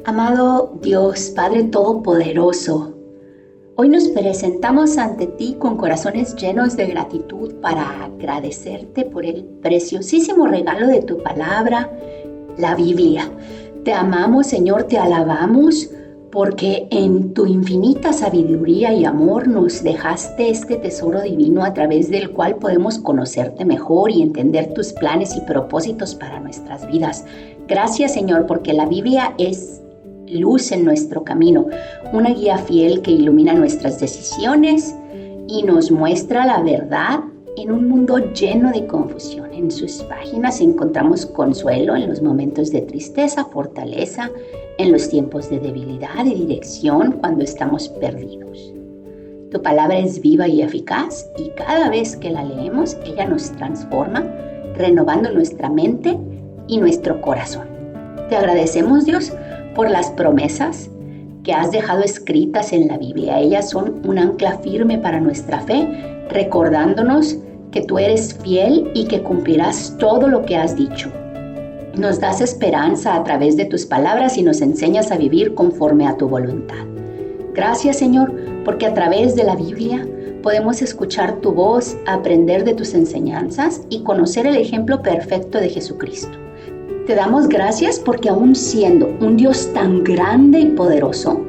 Amado Dios, Padre Todopoderoso, hoy nos presentamos ante ti con corazones llenos de gratitud para agradecerte por el preciosísimo regalo de tu palabra, la Biblia. Te amamos, Señor, te alabamos porque en tu infinita sabiduría y amor nos dejaste este tesoro divino a través del cual podemos conocerte mejor y entender tus planes y propósitos para nuestras vidas. Gracias, Señor, porque la Biblia es luz en nuestro camino, una guía fiel que ilumina nuestras decisiones y nos muestra la verdad en un mundo lleno de confusión. En sus páginas encontramos consuelo en los momentos de tristeza, fortaleza en los tiempos de debilidad y dirección cuando estamos perdidos. Tu palabra es viva y eficaz y cada vez que la leemos, ella nos transforma, renovando nuestra mente y nuestro corazón. Te agradecemos, Dios, por las promesas que has dejado escritas en la Biblia. Ellas son un ancla firme para nuestra fe, recordándonos que tú eres fiel y que cumplirás todo lo que has dicho. Nos das esperanza a través de tus palabras y nos enseñas a vivir conforme a tu voluntad. Gracias, Señor, porque a través de la Biblia podemos escuchar tu voz, aprender de tus enseñanzas y conocer el ejemplo perfecto de Jesucristo. Te damos gracias porque aún siendo un Dios tan grande y poderoso,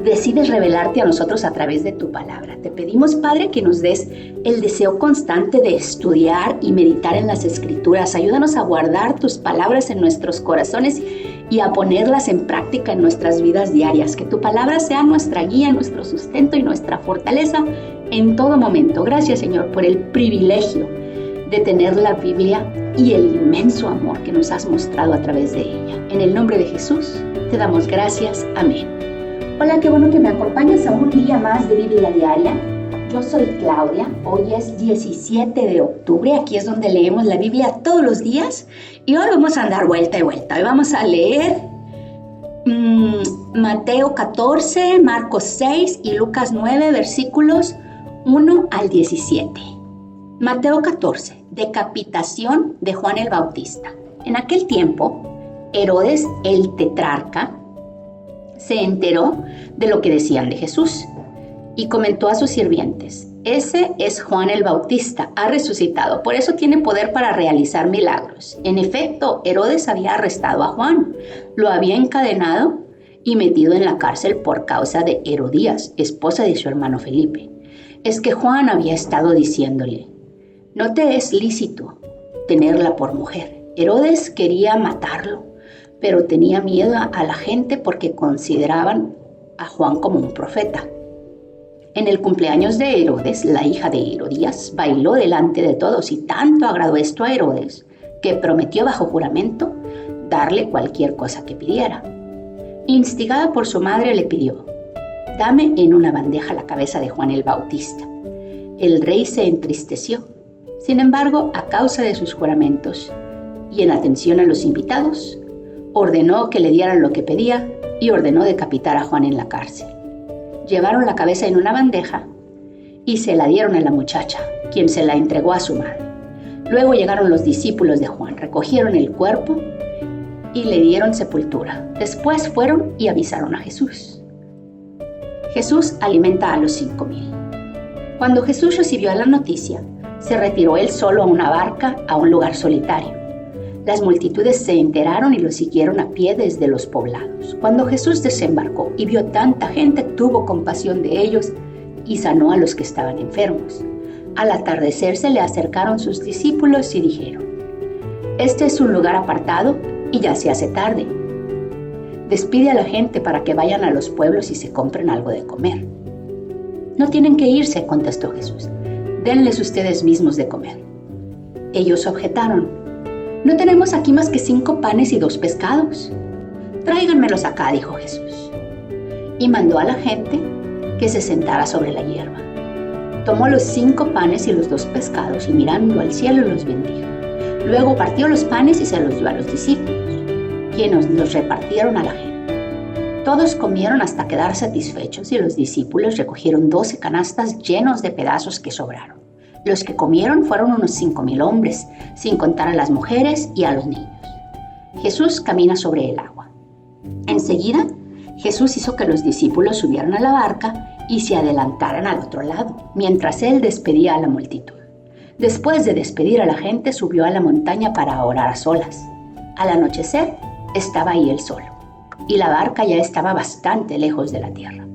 decides revelarte a nosotros a través de tu palabra. Te pedimos, Padre, que nos des el deseo constante de estudiar y meditar en las Escrituras. Ayúdanos a guardar tus palabras en nuestros corazones y a ponerlas en práctica en nuestras vidas diarias. Que tu palabra sea nuestra guía, nuestro sustento y nuestra fortaleza en todo momento. Gracias, Señor, por el privilegio de tener la Biblia y el inmenso amor que nos has mostrado a través de ella. En el nombre de Jesús te damos gracias. Amén. Hola, qué bueno que me acompañas a un día más de Biblia Diaria. Yo soy Claudia, hoy es 17 de octubre, aquí es donde leemos la Biblia todos los días y hoy vamos a andar vuelta y vuelta. Hoy vamos a leer Mateo 14, Marcos 6 y Lucas 9, versículos 1 al 17. Mateo 14, decapitación de Juan el Bautista. En aquel tiempo, Herodes el tetrarca se enteró de lo que decían de Jesús y comentó a sus sirvientes: ese es Juan el Bautista, ha resucitado, por eso tiene poder para realizar milagros. En efecto, Herodes había arrestado a Juan, lo había encadenado y metido en la cárcel por causa de Herodías, esposa de su hermano Felipe. Es que Juan había estado diciéndole: no te es lícito tenerla por mujer. Herodes quería matarlo, pero tenía miedo a la gente porque consideraban a Juan como un profeta. En el cumpleaños de Herodes, la hija de Herodías bailó delante de todos y tanto agradó esto a Herodes que prometió bajo juramento darle cualquier cosa que pidiera. Instigada por su madre le pidió: dame en una bandeja la cabeza de Juan el Bautista. El rey se entristeció. Sin embargo, a causa de sus juramentos y en atención a los invitados, ordenó que le dieran lo que pedía y ordenó decapitar a Juan en la cárcel. Llevaron la cabeza en una bandeja y se la dieron a la muchacha, quien se la entregó a su madre. Luego llegaron los discípulos de Juan, recogieron el cuerpo y le dieron sepultura. Después fueron y avisaron a Jesús. Jesús alimenta a los 5,000. Cuando Jesús recibió la noticia, se retiró él solo a una barca a un lugar solitario. Las multitudes se enteraron y lo siguieron a pie desde los poblados. Cuando Jesús desembarcó y vio tanta gente, tuvo compasión de ellos y sanó a los que estaban enfermos. Al atardecer se le acercaron sus discípulos y dijeron: este es un lugar apartado y ya se hace tarde. Despide a la gente para que vayan a los pueblos y se compren algo de comer. No tienen que irse, contestó Jesús. Denles ustedes mismos de comer. Ellos objetaron: no tenemos aquí más que 5 panes y 2 pescados. Tráiganmelos acá, dijo Jesús. Y mandó a la gente que se sentara sobre la hierba. Tomó los 5 panes y los 2 pescados y mirando al cielo los bendijo. Luego partió los panes y se los dio a los discípulos, quienes los repartieron a la gente. Todos comieron hasta quedar satisfechos y los discípulos recogieron 12 canastas llenos de pedazos que sobraron. Los que comieron fueron unos 5,000 hombres, sin contar a las mujeres y a los niños. Jesús camina sobre el agua. Enseguida, Jesús hizo que los discípulos subieran a la barca y se adelantaran al otro lado, mientras él despedía a la multitud. Después de despedir a la gente, subió a la montaña para orar a solas. Al anochecer, estaba ahí él solo, y la barca ya estaba bastante lejos de la tierra,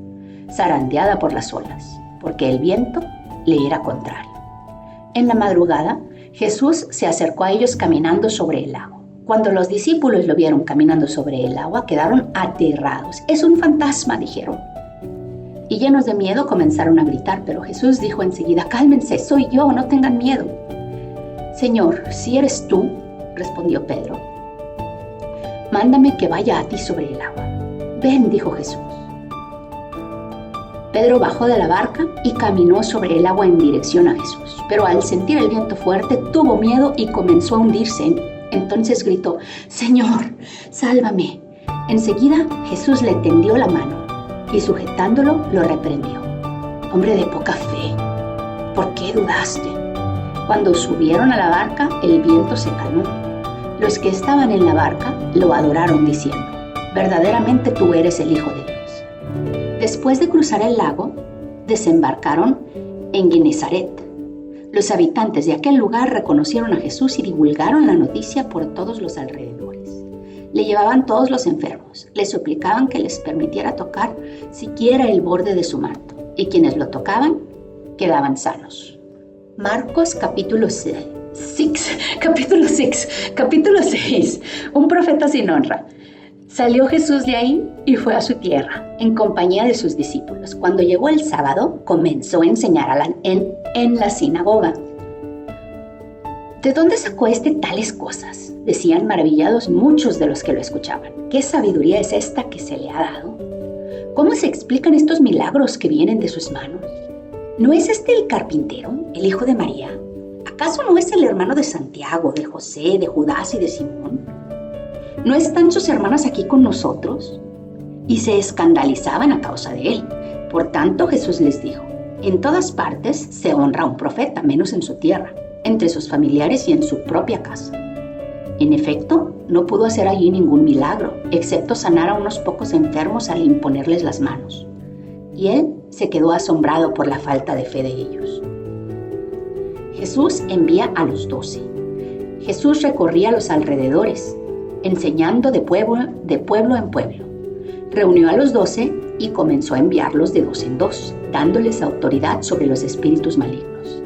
zarandeada por las olas, porque el viento le era contrario. En la madrugada, Jesús se acercó a ellos caminando sobre el lago. Cuando los discípulos lo vieron caminando sobre el agua, quedaron aterrados. «Es un fantasma», dijeron. Y llenos de miedo comenzaron a gritar, pero Jesús dijo enseguida: «Cálmense, soy yo, no tengan miedo». «Señor, si eres tú», respondió Pedro, «mándame que vaya a ti sobre el agua». «Ven», dijo Jesús. Pedro bajó de la barca y caminó sobre el agua en dirección a Jesús, pero al sentir el viento fuerte tuvo miedo y comenzó a hundirse. Entonces gritó: «Señor, sálvame». Enseguida Jesús le tendió la mano y sujetándolo lo reprendió: «Hombre de poca fe, ¿por qué dudaste?». Cuando subieron a la barca, el viento se calmó. Los que estaban en la barca lo adoraron diciendo: «Verdaderamente tú eres el Hijo de Dios». Después de cruzar el lago, desembarcaron en Genesaret. Los habitantes de aquel lugar reconocieron a Jesús y divulgaron la noticia por todos los alrededores. Le llevaban todos los enfermos, le suplicaban que les permitiera tocar siquiera el borde de su manto, y quienes lo tocaban quedaban sanos. Marcos capítulo 6. Un profeta sin honra. Salió Jesús de ahí y fue a su tierra, en compañía de sus discípulos. Cuando llegó el sábado, comenzó a enseñar en la sinagoga. ¿De dónde sacó tales cosas?, decían maravillados muchos de los que lo escuchaban. ¿Qué sabiduría es esta que se le ha dado? ¿Cómo se explican estos milagros que vienen de sus manos? ¿No es este el carpintero, el hijo de María? ¿Acaso no es el hermano de Santiago, de José, de Judas y de Simón? ¿No están sus hermanas aquí con nosotros?». Y se escandalizaban a causa de él. Por tanto, Jesús les dijo: «En todas partes se honra a un profeta, menos en su tierra, entre sus familiares y en su propia casa». En efecto, no pudo hacer allí ningún milagro, excepto sanar a unos pocos enfermos al imponerles las manos. Y él se quedó asombrado por la falta de fe de ellos. Jesús envía a los 12. Jesús recorría los alrededores, enseñando de pueblo en pueblo. Reunió a los 12 y comenzó a enviarlos de 2 en 2, dándoles autoridad sobre los espíritus malignos.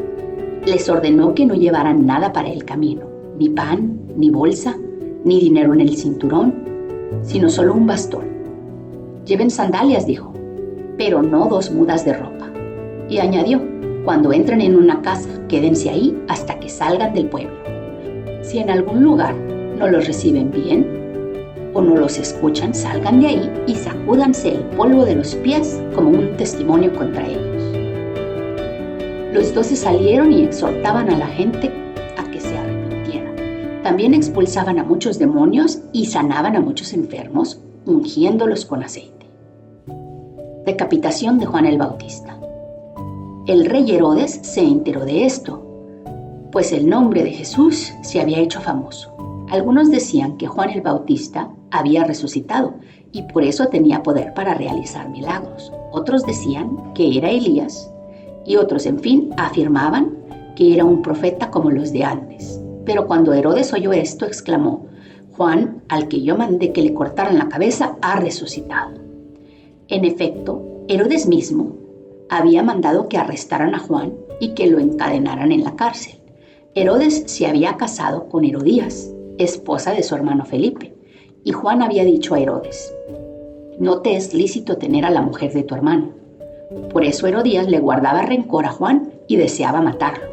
Les ordenó que no llevaran nada para el camino, ni pan, ni bolsa, ni dinero en el cinturón, sino solo un bastón. «Lleven sandalias», dijo, «pero no 2 mudas de ropa». Y añadió: «Cuando entren en una casa, quédense ahí hasta que salgan del pueblo. Si en algún lugar no los reciben bien o no los escuchan, salgan de ahí y sacúdanse el polvo de los pies como un testimonio contra ellos». Los 12 salieron y exhortaban a la gente a que se arrepintiera. También expulsaban a muchos demonios y sanaban a muchos enfermos, ungiéndolos con aceite. Decapitación de Juan el Bautista. El rey Herodes se enteró de esto, pues el nombre de Jesús se había hecho famoso. Algunos decían que Juan el Bautista había resucitado y por eso tenía poder para realizar milagros. Otros decían que era Elías y otros, en fin, afirmaban que era un profeta como los de antes. Pero cuando Herodes oyó esto, exclamó: «Juan, al que yo mandé que le cortaran la cabeza, ha resucitado». En efecto, Herodes mismo había mandado que arrestaran a Juan y que lo encadenaran en la cárcel. Herodes se había casado con Herodías, esposa de su hermano Felipe, y Juan había dicho a Herodes: «No te es lícito tener a la mujer de tu hermano». Por eso Herodías le guardaba rencor a Juan y deseaba matarlo,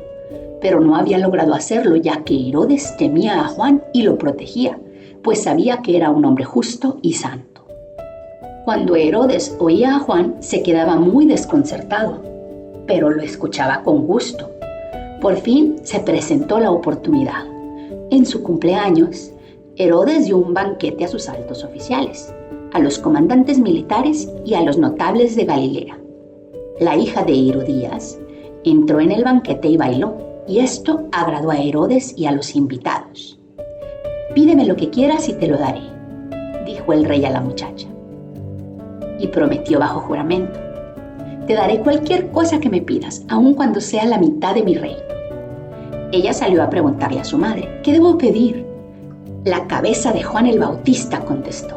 pero no había logrado hacerlo, ya que Herodes temía a Juan y lo protegía, pues sabía que era un hombre justo y santo. Cuando Herodes oía a Juan, se quedaba muy desconcertado, pero lo escuchaba con gusto. Por fin se presentó la oportunidad. En su cumpleaños, Herodes dio un banquete a sus altos oficiales, a los comandantes militares y a los notables de Galilea. La hija de Herodías entró en el banquete y bailó, y esto agradó a Herodes y a los invitados. Pídeme lo que quieras y te lo daré, dijo el rey a la muchacha. Y prometió bajo juramento: te daré cualquier cosa que me pidas, aun cuando sea la mitad de mi reino. Ella salió a preguntarle a su madre: ¿qué debo pedir? La cabeza de Juan el Bautista, contestó.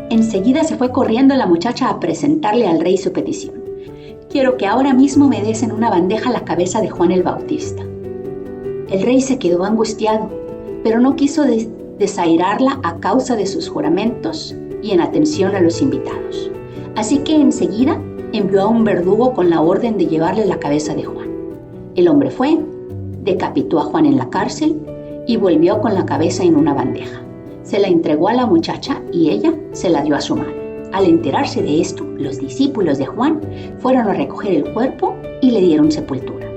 Enseguida se fue corriendo la muchacha a presentarle al rey su petición. Quiero que ahora mismo me des en una bandeja la cabeza de Juan el Bautista. El rey se quedó angustiado, pero no quiso desairarla a causa de sus juramentos y en atención a los invitados. Así que enseguida envió a un verdugo con la orden de llevarle la cabeza de Juan. El hombre fue, decapitó a Juan en la cárcel y volvió con la cabeza en una bandeja. Se la entregó a la muchacha y ella se la dio a su madre. Al enterarse de esto, los discípulos de Juan fueron a recoger el cuerpo y le dieron sepultura.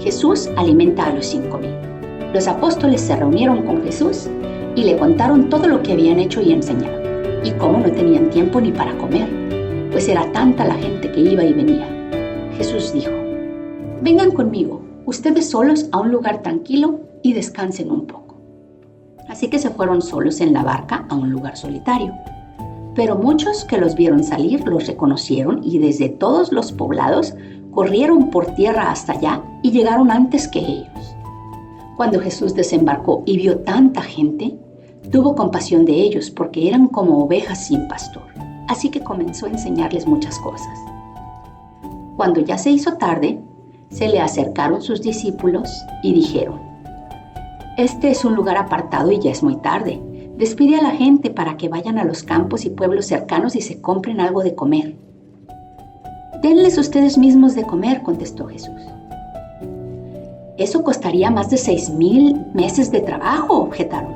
Jesús alimenta a los 5,000. Los apóstoles se reunieron con Jesús y le contaron todo lo que habían hecho y enseñado, y cómo no tenían tiempo ni para comer, pues era tanta la gente que iba y venía. Jesús dijo: vengan conmigo, ustedes solos a un lugar tranquilo y descansen un poco. Así que se fueron solos en la barca a un lugar solitario. Pero muchos que los vieron salir los reconocieron y desde todos los poblados corrieron por tierra hasta allá y llegaron antes que ellos. Cuando Jesús desembarcó y vio tanta gente, tuvo compasión de ellos porque eran como ovejas sin pastor. Así que comenzó a enseñarles muchas cosas. Cuando ya se hizo tarde, se le acercaron sus discípulos y dijeron: este es un lugar apartado y ya es muy tarde. Despide a la gente para que vayan a los campos y pueblos cercanos y se compren algo de comer. Denles ustedes mismos de comer, contestó Jesús. Eso costaría más de 6,000 meses de trabajo, objetaron.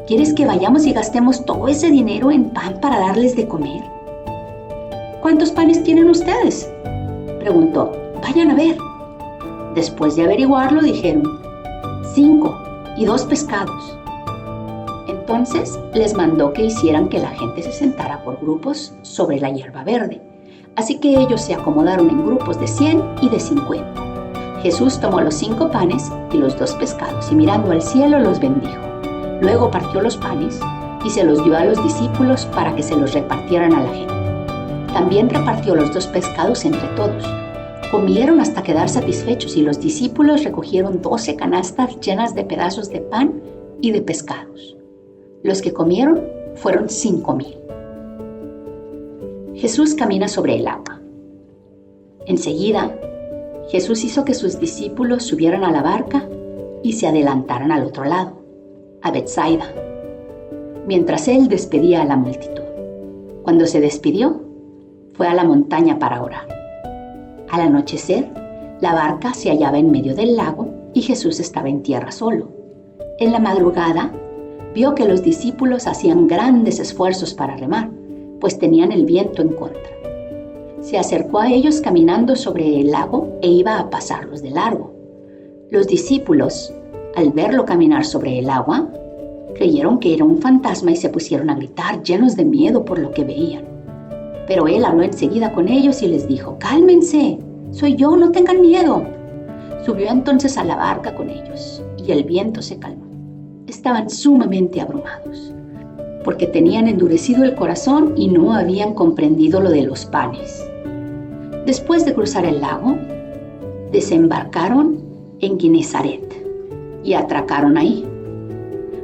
¿Quieres que vayamos y gastemos todo ese dinero en pan para darles de comer? ¿Cuántos panes tienen ustedes?, preguntó. Vayan a ver. Después de averiguarlo, dijeron: 5 y 2 pescados. Entonces les mandó que hicieran que la gente se sentara por grupos sobre la hierba verde. Así que ellos se acomodaron en grupos de 100 y de 50. Jesús tomó los 5 panes y los 2 pescados y mirando al cielo los bendijo. Luego partió los panes y se los dio a los discípulos para que se los repartieran a la gente. También repartió los 2 pescados entre todos. Comieron hasta quedar satisfechos y los discípulos recogieron 12 canastas llenas de pedazos de pan y de pescados. Los que comieron fueron 5,000. Jesús camina sobre el agua. Enseguida, Jesús hizo que sus discípulos subieran a la barca y se adelantaran al otro lado, a Betsaida, mientras él despedía a la multitud. Cuando se despidió, fue a la montaña para orar. Al anochecer, la barca se hallaba en medio del lago y Jesús estaba en tierra solo. En la madrugada, vio que los discípulos hacían grandes esfuerzos para remar, pues tenían el viento en contra. Se acercó a ellos caminando sobre el lago e iba a pasarlos de largo. Los discípulos, al verlo caminar sobre el agua, creyeron que era un fantasma y se pusieron a gritar, llenos de miedo por lo que veían. Pero él habló enseguida con ellos y les dijo: cálmense, soy yo, no tengan miedo. Subió entonces a la barca con ellos y el viento se calmó. Estaban sumamente abrumados, porque tenían endurecido el corazón y no habían comprendido lo de los panes. Después de cruzar el lago, desembarcaron en Genesaret y atracaron ahí.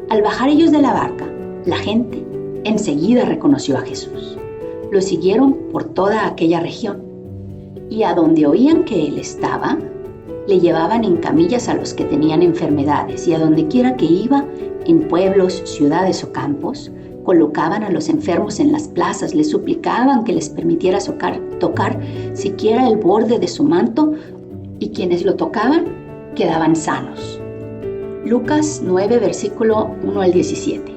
Al bajar ellos de la barca, la gente enseguida reconoció a Jesús. Lo siguieron por toda aquella región y a donde oían que él estaba, le llevaban en camillas a los que tenían enfermedades y a donde quiera que iba, en pueblos, ciudades o campos, colocaban a los enfermos en las plazas, les suplicaban que les permitiera tocar siquiera el borde de su manto y quienes lo tocaban quedaban sanos. Lucas 9, versículo 1 al 17.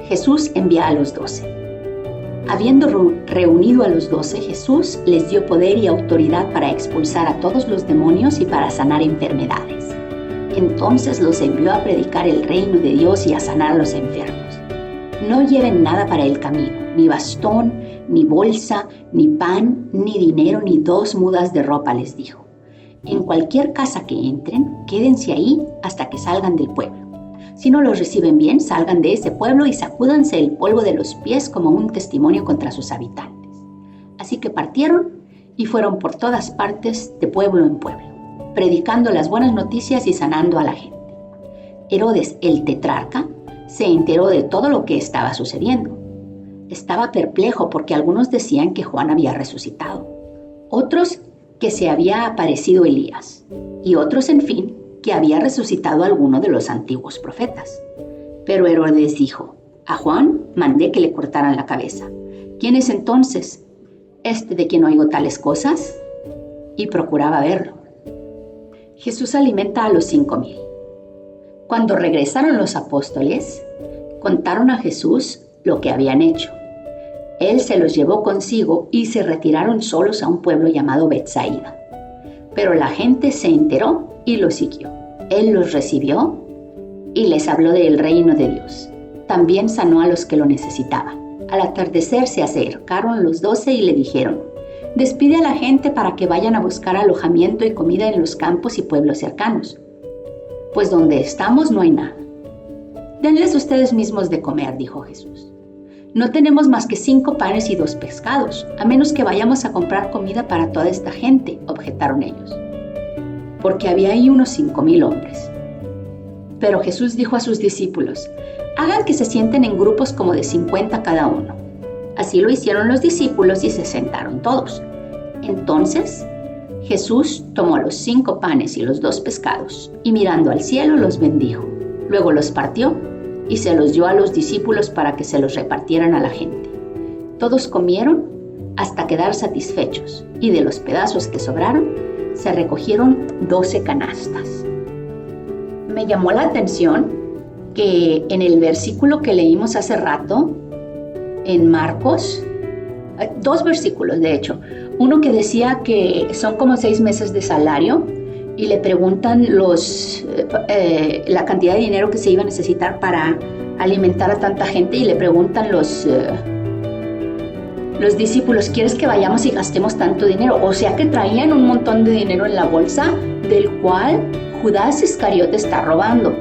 Jesús envía a los 12. Habiendo reunido a los 12, Jesús les dio poder y autoridad para expulsar a todos los demonios y para sanar enfermedades. Entonces los envió a predicar el reino de Dios y a sanar a los enfermos. No lleven nada para el camino, ni bastón, ni bolsa, ni pan, ni dinero, ni 2 mudas de ropa, les dijo. En cualquier casa que entren, quédense ahí hasta que salgan del pueblo. Si no los reciben bien, salgan de ese pueblo y sacúdanse el polvo de los pies como un testimonio contra sus habitantes. Así que partieron y fueron por todas partes, de pueblo en pueblo, predicando las buenas noticias y sanando a la gente. Herodes, el tetrarca, se enteró de todo lo que estaba sucediendo. Estaba perplejo porque algunos decían que Juan había resucitado, otros que se había aparecido Elías, y otros, en fin, que había resucitado alguno de los antiguos profetas. Pero Herodes dijo: a Juan mandé que le cortaran la cabeza. ¿Quién es entonces este de quien oigo tales cosas? Y procuraba verlo. Jesús alimenta a los 5,000. Cuando regresaron los apóstoles, contaron a Jesús lo que habían hecho. Él se los llevó consigo y se retiraron solos a un pueblo llamado Betsaida. Pero la gente se enteró y lo siguió. Él los recibió y les habló del reino de Dios. También sanó a los que lo necesitaban. Al atardecer se acercaron los 12 y le dijeron: despide a la gente para que vayan a buscar alojamiento y comida en los campos y pueblos cercanos, pues donde estamos no hay nada. Denles ustedes mismos de comer, dijo Jesús. No tenemos más que 5 panes y 2 pescados, a menos que vayamos a comprar comida para toda esta gente, objetaron ellos, porque había ahí unos 5,000 hombres. Pero Jesús dijo a sus discípulos: hagan que se sienten en grupos como de 50 cada uno. Así lo hicieron los discípulos y se sentaron todos. Entonces Jesús tomó los 5 panes y los 2 pescados y mirando al cielo los bendijo. Luego los partió y se los dio a los discípulos para que se los repartieran a la gente. Todos comieron hasta quedar satisfechos, y de los pedazos que sobraron se recogieron 12 canastas. Me llamó la atención que en el versículo que leímos hace rato, en Marcos, 2 versículos de hecho, uno que decía que son como 6 meses de salario, y le preguntan la cantidad de dinero que se iba a necesitar para alimentar a tanta gente, y le preguntan los discípulos: ¿quieres que vayamos y gastemos tanto dinero? O sea que traían un montón de dinero en la bolsa, del cual Judas Iscariote está robando.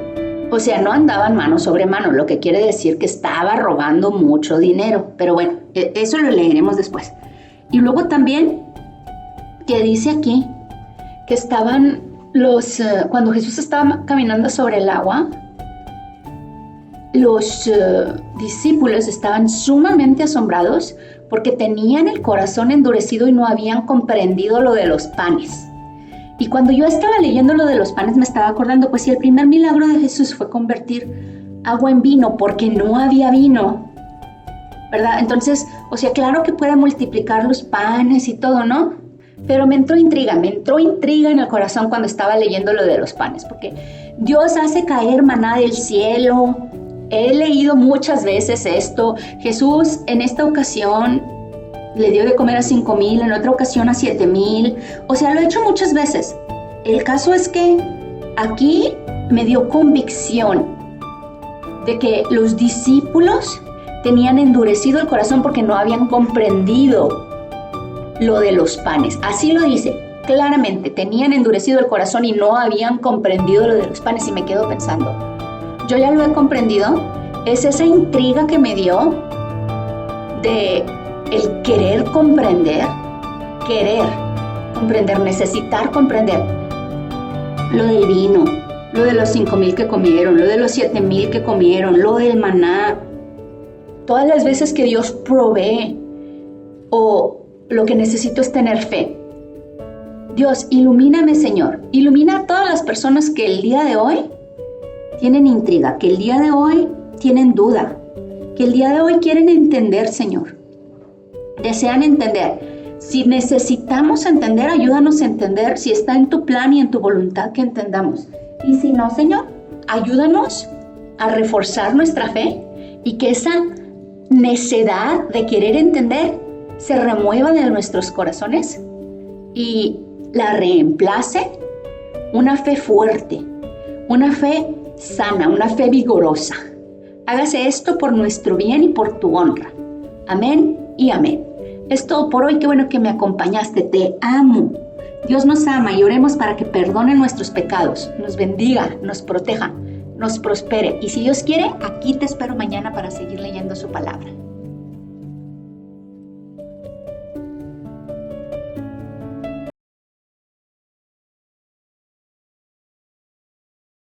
O sea, no andaban mano sobre mano, lo que quiere decir que estaba robando mucho dinero. Pero bueno, eso lo leeremos después. Y luego también, que dice aquí, que estaban cuando Jesús estaba caminando sobre el agua, los discípulos estaban sumamente asombrados porque tenían el corazón endurecido y no habían comprendido lo de los panes. Y cuando yo estaba leyendo lo de los panes me estaba acordando, pues si el primer milagro de Jesús fue convertir agua en vino porque no había vino, ¿verdad? Entonces, o sea, claro que puede multiplicar los panes y todo, ¿no? Pero me entró intriga en el corazón cuando estaba leyendo lo de los panes, porque Dios hace caer maná del cielo. He leído muchas veces esto. Jesús en esta ocasión le dio de comer a 5,000, en otra ocasión a 7,000. O sea, lo he hecho muchas veces. El caso es que aquí me dio convicción de que los discípulos tenían endurecido el corazón porque no habían comprendido lo de los panes. Así lo dice claramente: tenían endurecido el corazón y no habían comprendido lo de los panes. Y me quedo pensando, yo ya lo he comprendido. Es esa intriga que me dio de el querer comprender, necesitar comprender lo del vino, lo de los 5,000 que comieron, lo de los 7,000 que comieron, lo del maná. Todas las veces que Dios provee, o lo que necesito es tener fe. Dios, ilumíname, Señor. Ilumina a todas las personas que el día de hoy tienen intriga, que el día de hoy tienen duda, que el día de hoy quieren entender, Señor. Desean entender. Si necesitamos entender, ayúdanos a entender. Si está en tu plan y en tu voluntad que entendamos. Y si no, Señor, ayúdanos a reforzar nuestra fe y que esa necedad de querer entender se remueva de nuestros corazones y la reemplace una fe fuerte, una fe sana, una fe vigorosa. Hágase esto por nuestro bien y por tu honra. Amén y amén. Es todo por hoy. Qué bueno que me acompañaste. Te amo. Dios nos ama y oremos para que perdone nuestros pecados, nos bendiga, nos proteja, nos prospere. Y si Dios quiere, aquí te espero mañana para seguir leyendo su palabra.